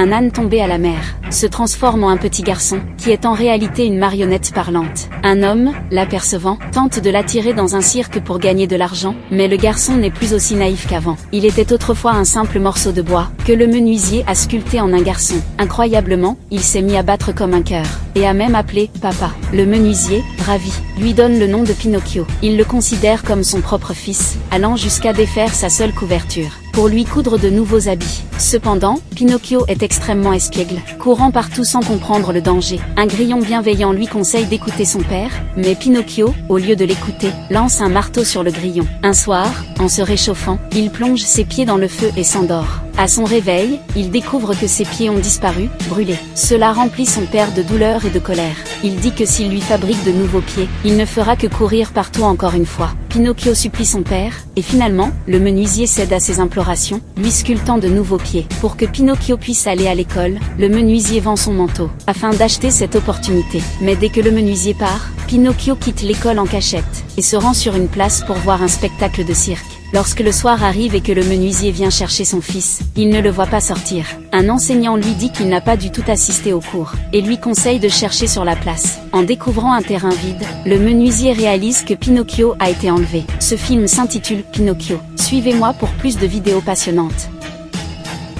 un âne tombé à la mer, se transforme en un petit garçon, qui est en réalité une marionnette parlante. Un homme, l'apercevant, tente de l'attirer dans un cirque pour gagner de l'argent, mais le garçon n'est plus aussi naïf qu'avant. Il était autrefois un simple morceau de bois, que le menuisier a sculpté en un garçon. Incroyablement, il s'est mis à battre comme un cœur, et a même appelé « papa ». Le menuisier, ravi, lui donne le nom de Pinocchio. Il le considère comme son propre fils, allant jusqu'à défaire sa seule couverture, pour lui coudre de nouveaux habits. Cependant, Pinocchio est extrêmement espiègle, courant partout sans comprendre le danger. Un grillon bienveillant lui conseille d'écouter son père, mais Pinocchio, au lieu de l'écouter, lance un marteau sur le grillon. Un soir, en se réchauffant, il plonge ses pieds dans le feu et s'endort. À son réveil, il découvre que ses pieds ont disparu, brûlés. Cela remplit son père de douleur et de colère. Il dit que s'il lui fabrique de nouveaux pieds, il ne fera que courir partout encore une fois. Pinocchio supplie son père, et finalement, le menuisier cède à ses implorations, lui sculptant de nouveaux pieds. Pour que Pinocchio puisse aller à l'école, le menuisier vend son manteau, afin d'acheter cette opportunité. Mais dès que le menuisier part, Pinocchio quitte l'école en cachette, et se rend sur une place pour voir un spectacle de cirque. Lorsque le soir arrive et que le menuisier vient chercher son fils, il ne le voit pas sortir. Un enseignant lui dit qu'il n'a pas du tout assisté au cours, et lui conseille de chercher sur la place. En découvrant un terrain vide, le menuisier réalise que Pinocchio a été enlevé. Ce film s'intitule Pinocchio. Suivez-moi pour plus de vidéos passionnantes.